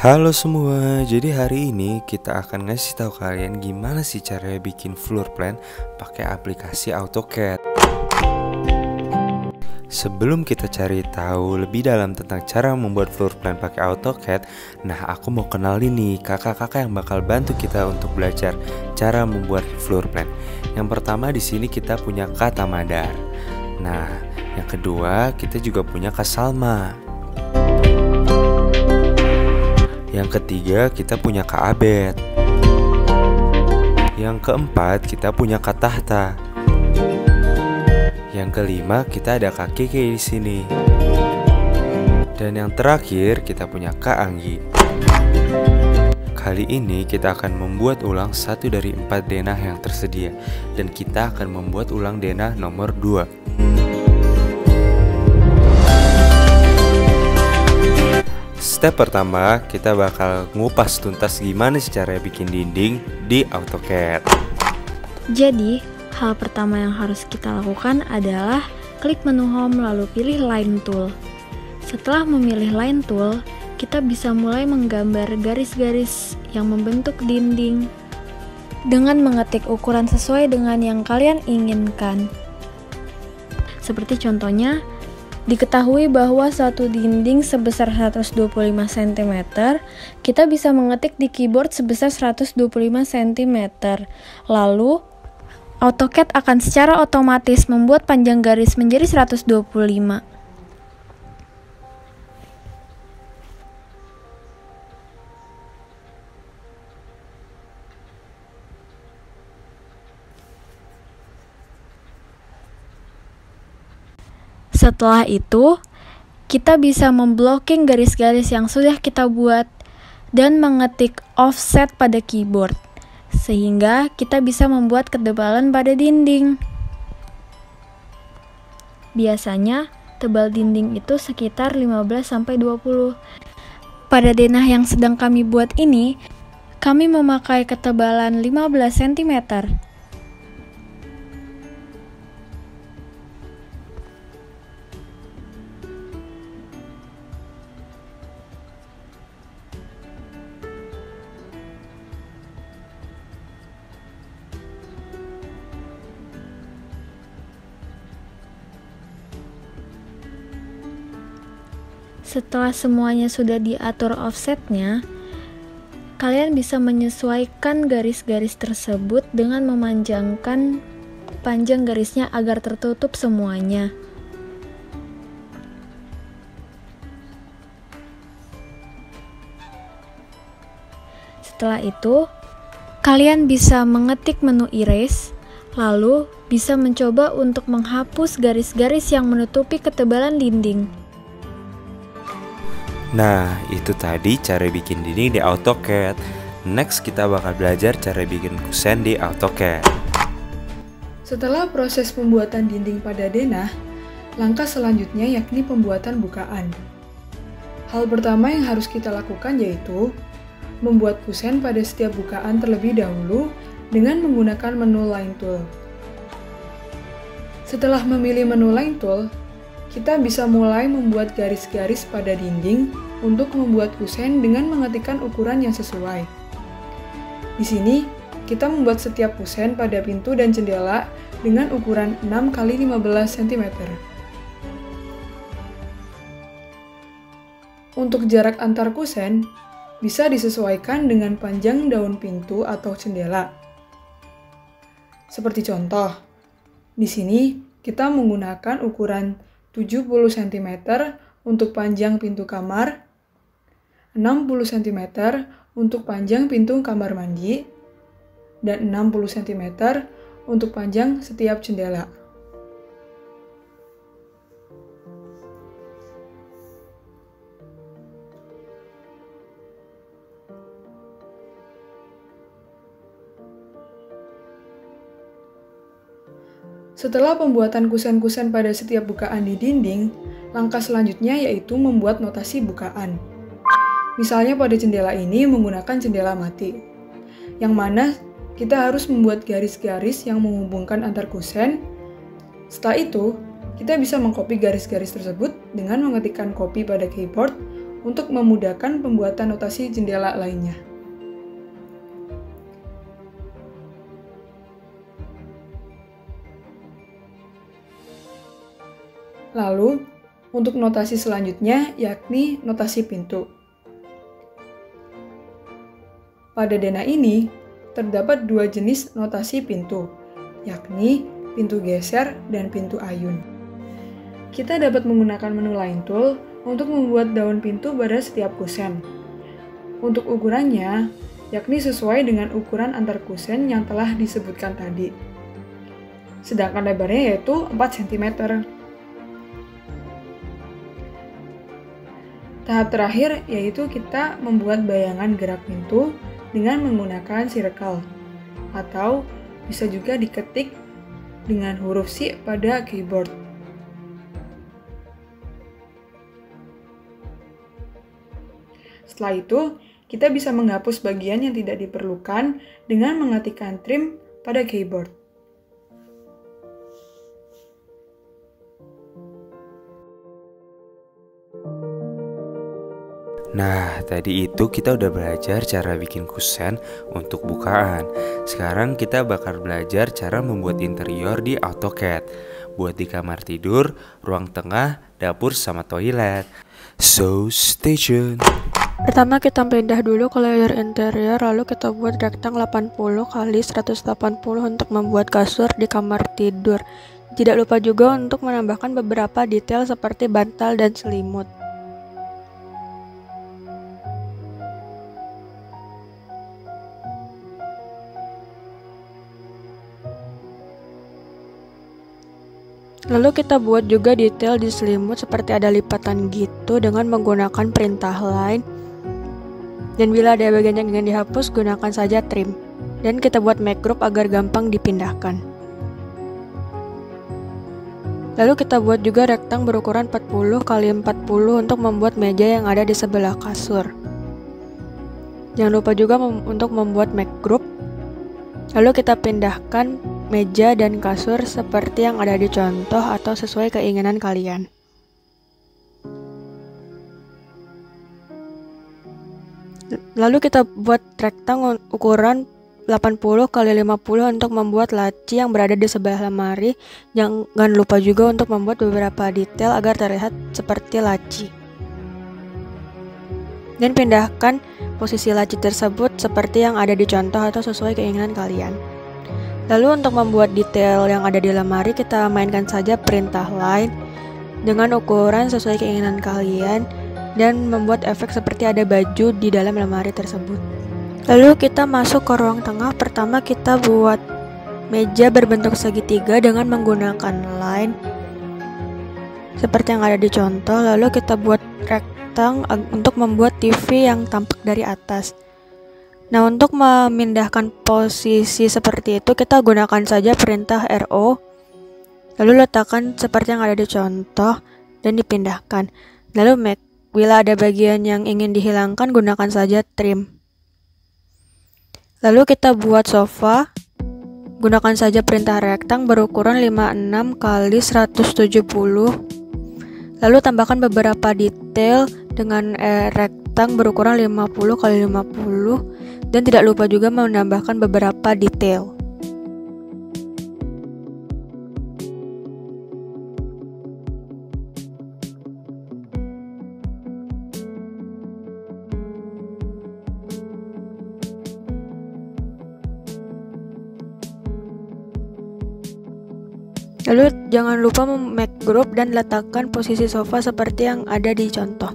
Halo semua, jadi hari ini kita akan ngasih tahu kalian gimana sih caranya bikin floor plan pakai aplikasi AutoCAD. Sebelum kita cari tahu lebih dalam tentang cara membuat floor plan pakai AutoCAD, nah aku mau kenalin nih kakak-kakak yang bakal bantu kita untuk belajar cara membuat floor plan. Yang pertama di sini kita punya Kak Tamadar. Nah, yang kedua kita juga punya Kak Salma. Yang ketiga kita punya Kak Abed. Yang keempat kita punya Kak Tahta. Yang kelima kita ada Kak Keke di sini. Dan yang terakhir kita punya Kak Anggi. Kali ini kita akan membuat ulang satu dari 4 denah yang tersedia. Dan kita akan membuat ulang denah nomor 2. Step pertama, kita bakal ngupas tuntas gimana sih cara bikin dinding di AutoCAD. Jadi, hal pertama yang harus kita lakukan adalah klik menu Home lalu pilih Line Tool. Setelah memilih Line Tool, kita bisa mulai menggambar garis-garis yang membentuk dinding dengan mengetik ukuran sesuai dengan yang kalian inginkan. Seperti contohnya, diketahui bahwa satu dinding sebesar 125 cm, kita bisa mengetik di keyboard sebesar 125 cm. Lalu, AutoCAD akan secara otomatis membuat panjang garis menjadi 125. Setelah itu, kita bisa memblocking garis-garis yang sudah kita buat dan mengetik offset pada keyboard, sehingga kita bisa membuat ketebalan pada dinding. Biasanya, tebal dinding itu sekitar 15-20. Pada denah yang sedang kami buat ini, kami memakai ketebalan 15 cm. Setelah semuanya sudah diatur offsetnya, kalian bisa menyesuaikan garis-garis tersebut dengan memanjangkan panjang garisnya agar tertutup semuanya. Setelah itu, kalian bisa mengetik menu Erase, lalu bisa mencoba untuk menghapus garis-garis yang menutupi ketebalan dinding. Nah, itu tadi cara bikin dinding di AutoCAD. Next kita bakal belajar cara bikin kusen di AutoCAD. Setelah proses pembuatan dinding pada denah, langkah selanjutnya yakni pembuatan bukaan. Hal pertama yang harus kita lakukan yaitu membuat kusen pada setiap bukaan terlebih dahulu dengan menggunakan menu Line Tool. Setelah memilih menu Line Tool, kita bisa mulai membuat garis-garis pada dinding untuk membuat kusen dengan mengetikkan ukuran yang sesuai. Di sini, kita membuat setiap kusen pada pintu dan jendela dengan ukuran 6x15 cm. Untuk jarak antar kusen, bisa disesuaikan dengan panjang daun pintu atau jendela. Seperti contoh, di sini kita menggunakan ukuran 70 cm untuk panjang pintu kamar, 60 cm untuk panjang pintu kamar mandi, dan 60 cm untuk panjang setiap jendela. Setelah pembuatan kusen-kusen pada setiap bukaan di dinding, langkah selanjutnya yaitu membuat notasi bukaan. Misalnya pada jendela ini menggunakan jendela mati, yang mana kita harus membuat garis-garis yang menghubungkan antar kusen. Setelah itu, kita bisa mengcopy garis-garis tersebut dengan mengetikkan copy pada keyboard untuk memudahkan pembuatan notasi jendela lainnya. Lalu, untuk notasi selanjutnya yakni notasi pintu. Pada Dena ini, terdapat dua jenis notasi pintu, yakni pintu geser dan pintu ayun. Kita dapat menggunakan menu Line Tool untuk membuat daun pintu pada setiap kusen. Untuk ukurannya, yakni sesuai dengan ukuran antar kusen yang telah disebutkan tadi. Sedangkan lebarnya yaitu 4 cm. Tahap terakhir yaitu kita membuat bayangan gerak pintu dengan menggunakan circle, atau bisa juga diketik dengan huruf C pada keyboard. Setelah itu, kita bisa menghapus bagian yang tidak diperlukan dengan mengetikkan trim pada keyboard. Nah, tadi itu kita udah belajar cara bikin kusen untuk bukaan. Sekarang kita bakal belajar cara membuat interior di AutoCAD. Buat di kamar tidur, ruang tengah, dapur, sama toilet. So, stay tuned. Pertama kita pindah dulu ke layer interior, lalu kita buat rektang 80 x 180 untuk membuat kasur di kamar tidur. Tidak lupa juga untuk menambahkan beberapa detail seperti bantal dan selimut. Lalu kita buat juga detail di selimut seperti ada lipatan gitu dengan menggunakan perintah line. Dan bila ada bagian yang ingin dihapus, gunakan saja trim. Dan kita buat make group agar gampang dipindahkan. Lalu kita buat juga rektang berukuran 40 x 40 untuk membuat meja yang ada di sebelah kasur. Jangan lupa juga untuk membuat make group. Lalu kita pindahkan meja dan kasur seperti yang ada di contoh atau sesuai keinginan kalian. Lalu kita buat rektang ukuran 80 x 50 untuk membuat laci yang berada di sebelah lemari. Jangan lupa juga untuk membuat beberapa detail agar terlihat seperti laci. Dan pindahkan posisi laci tersebut seperti yang ada di contoh atau sesuai keinginan kalian. Lalu untuk membuat detail yang ada di lemari, kita mainkan saja perintah line dengan ukuran sesuai keinginan kalian dan membuat efek seperti ada baju di dalam lemari tersebut. Lalu kita masuk ke ruang tengah. Pertama kita buat meja berbentuk segitiga dengan menggunakan line seperti yang ada di contoh. Lalu kita buat rektang untuk membuat TV yang tampak dari atas. Nah, untuk memindahkan posisi seperti itu, kita gunakan saja perintah RO. Lalu letakkan seperti yang ada di contoh dan dipindahkan. Lalu bila ada bagian yang ingin dihilangkan, gunakan saja trim. Lalu kita buat sofa. Gunakan saja perintah rektang berukuran 56 x 170. Lalu tambahkan beberapa detail dengan rektang berukuran 50 x 50. Dan tidak lupa juga menambahkan beberapa detail. Lalu jangan lupa make group dan letakkan posisi sofa seperti yang ada di contoh.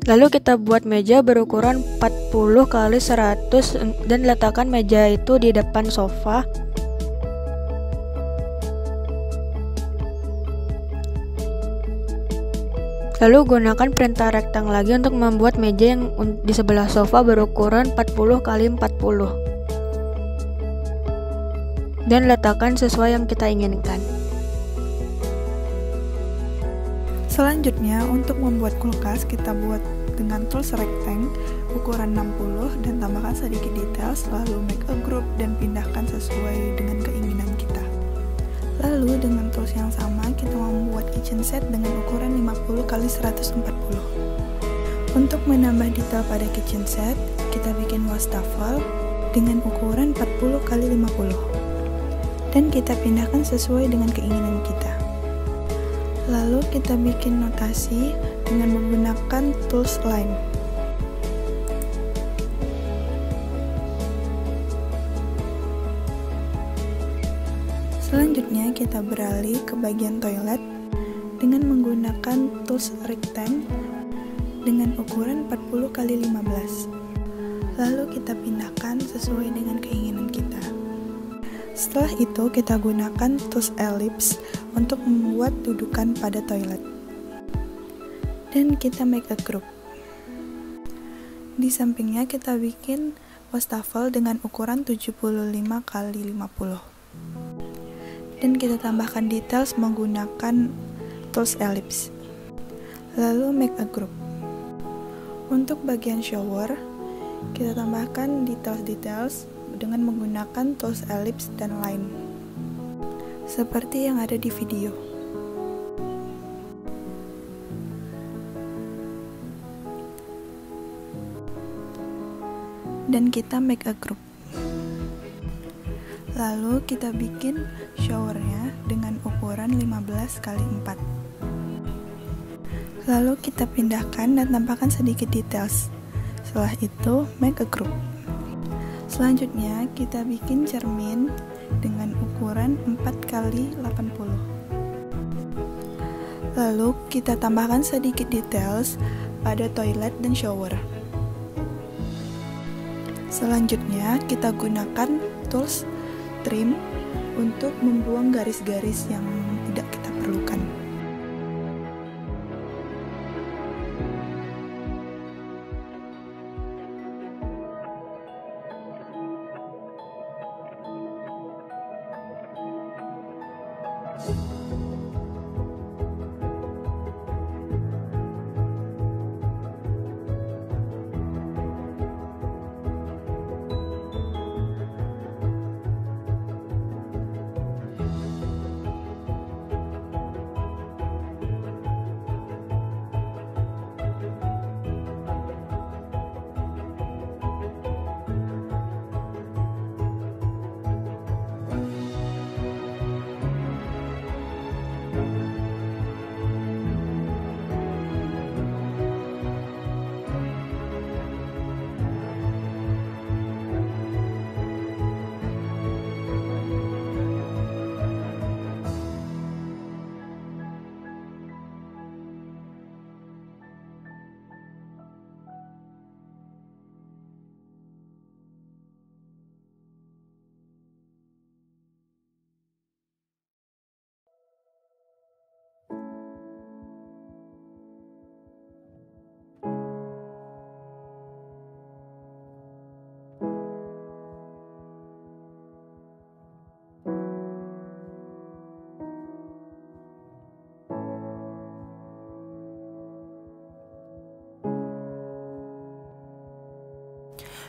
Lalu kita buat meja berukuran 40 x 100 dan letakkan meja itu di depan sofa. Lalu gunakan perintah rektang lagi untuk membuat meja yang di sebelah sofa berukuran 40 x 40. Dan letakkan sesuai yang kita inginkan. Selanjutnya, untuk membuat kulkas, kita buat dengan tools rectangle ukuran 60 dan tambahkan sedikit detail, lalu make a group dan pindahkan sesuai dengan keinginan kita. Lalu dengan tools yang sama, kita membuat kitchen set dengan ukuran 50 x 140. Untuk menambah detail pada kitchen set, kita bikin wastafel dengan ukuran 40 x 50. Dan kita pindahkan sesuai dengan keinginan kita. Lalu kita bikin notasi dengan menggunakan tools line. Selanjutnya kita beralih ke bagian toilet dengan menggunakan tools rectangle dengan ukuran 40 x 15. Lalu kita pindahkan sesuai dengan keinginan kita. Setelah itu kita gunakan tools ellipse untuk membuat dudukan pada toilet. Dan kita make a group. Di sampingnya kita bikin wastafel dengan ukuran 75 x 50. Dan kita tambahkan details menggunakan tools ellipse. Lalu make a group. Untuk bagian shower, kita tambahkan details-details dengan menggunakan tools ellipse dan line, seperti yang ada di video. Dan kita make a group. Lalu kita bikin showernya dengan ukuran 15 x 4. Lalu kita pindahkan dan tambahkan sedikit details. Setelah itu, make a group. Selanjutnya, kita bikin cermin dengan ukuran 4 x 80. Lalu kita tambahkan sedikit details pada toilet dan shower. Selanjutnya, kita gunakan tools trim untuk membuang garis-garis yang tidak kita perlukan.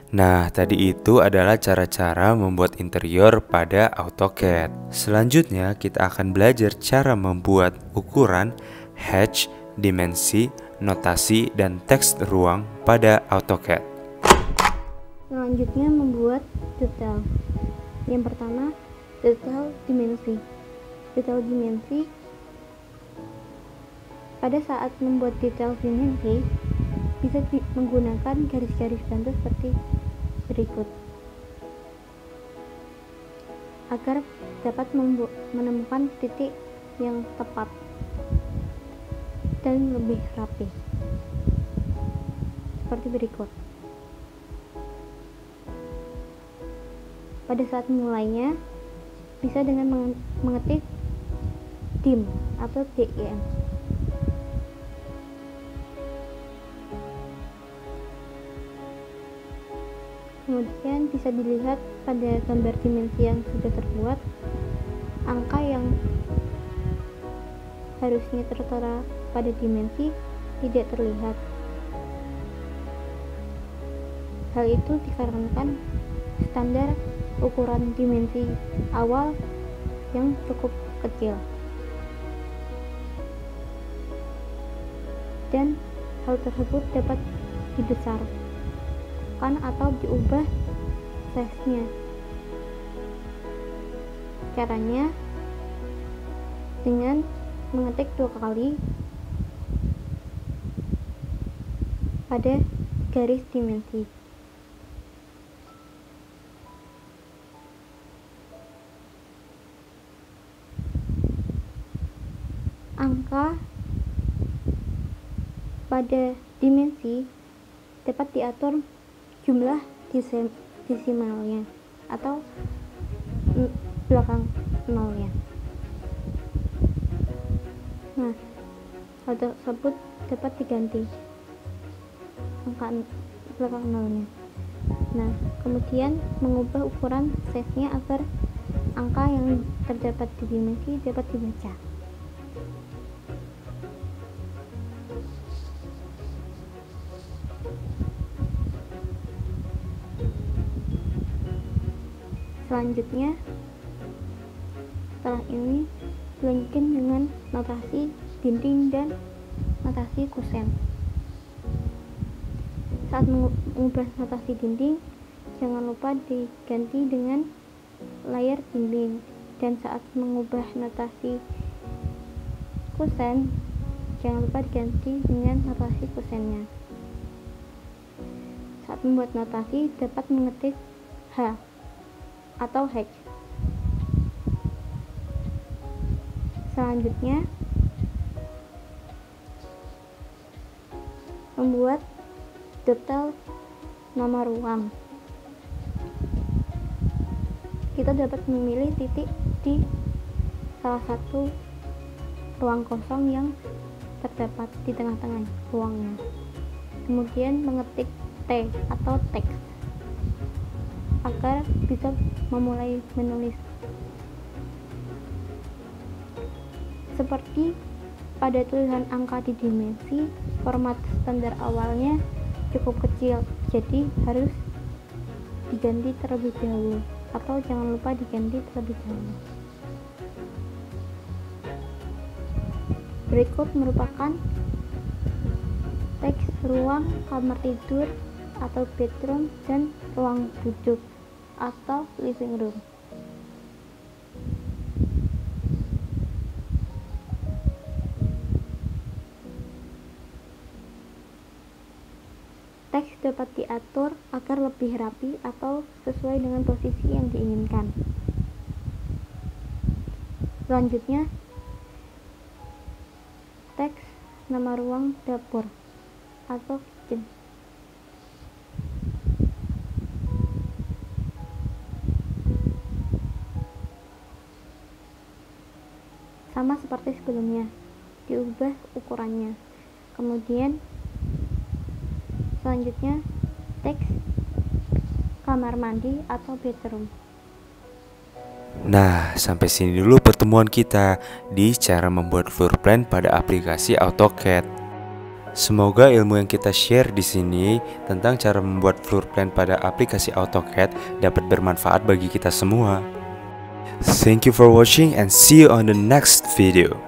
Nah, tadi itu adalah cara-cara membuat interior pada AutoCAD. Selanjutnya, kita akan belajar cara membuat ukuran, hatch, dimensi, notasi, dan teks ruang pada AutoCAD. Selanjutnya membuat detail. Yang pertama, detail dimensi. Detail dimensi, pada saat membuat detail dimensi, bisa menggunakan garis-garis bantu seperti berikut agar dapat menemukan titik yang tepat dan lebih rapi seperti berikut. Pada saat memulainya bisa dengan mengetik dim atau DIM. Kemudian bisa dilihat pada gambar dimensi yang sudah terbuat, angka yang harusnya tertera pada dimensi tidak terlihat. Hal itu dikarenakan standar ukuran dimensi awal yang cukup kecil. dan hal tersebut dapat dibesarkan atau diubah size-nya. Caranya dengan mengetik 2 kali pada garis dimensi. Angka pada dimensi dapat diatur jumlah desimalnya atau belakang nolnya. Nah, hal tersebut dapat diganti angka belakang nolnya. Nah, kemudian mengubah ukuran size-nya agar angka yang terdapat di dimensi dapat dibaca. Selanjutnya, setelah ini dilanjutkan dengan notasi dinding dan notasi kosen. Saat mengubah notasi dinding, jangan lupa diganti dengan layar dinding, dan saat mengubah notasi kosen, jangan lupa diganti dengan notasi kosennya. Saat membuat notasi, dapat mengetik H atau H. Selanjutnya, membuat detail nama ruang. Kita dapat memilih titik di salah satu ruang kosong yang terdapat di tengah-tengah ruangnya. Kemudian mengetik T atau teks agar bisa memulai menulis. Seperti pada tulisan angka di dimensi, format standar awalnya cukup kecil, jadi harus diganti terlebih dahulu, atau jangan lupa diganti terlebih dahulu. Berikut merupakan teks ruang kamar tidur atau bedroom dan ruang duduk atau living room. Teks dapat diatur agar lebih rapi atau sesuai dengan posisi yang diinginkan. Selanjutnya, teks nama ruang dapur atau kitchen. Sama seperti sebelumnya, diubah ukurannya. Kemudian selanjutnya teks kamar mandi atau bedroom. Nah, sampai sini dulu pertemuan kita di cara membuat floor plan pada aplikasi AutoCAD. Semoga ilmu yang kita share di sini tentang cara membuat floor plan pada aplikasi AutoCAD dapat bermanfaat bagi kita semua. Thank you for watching and see you on the next video.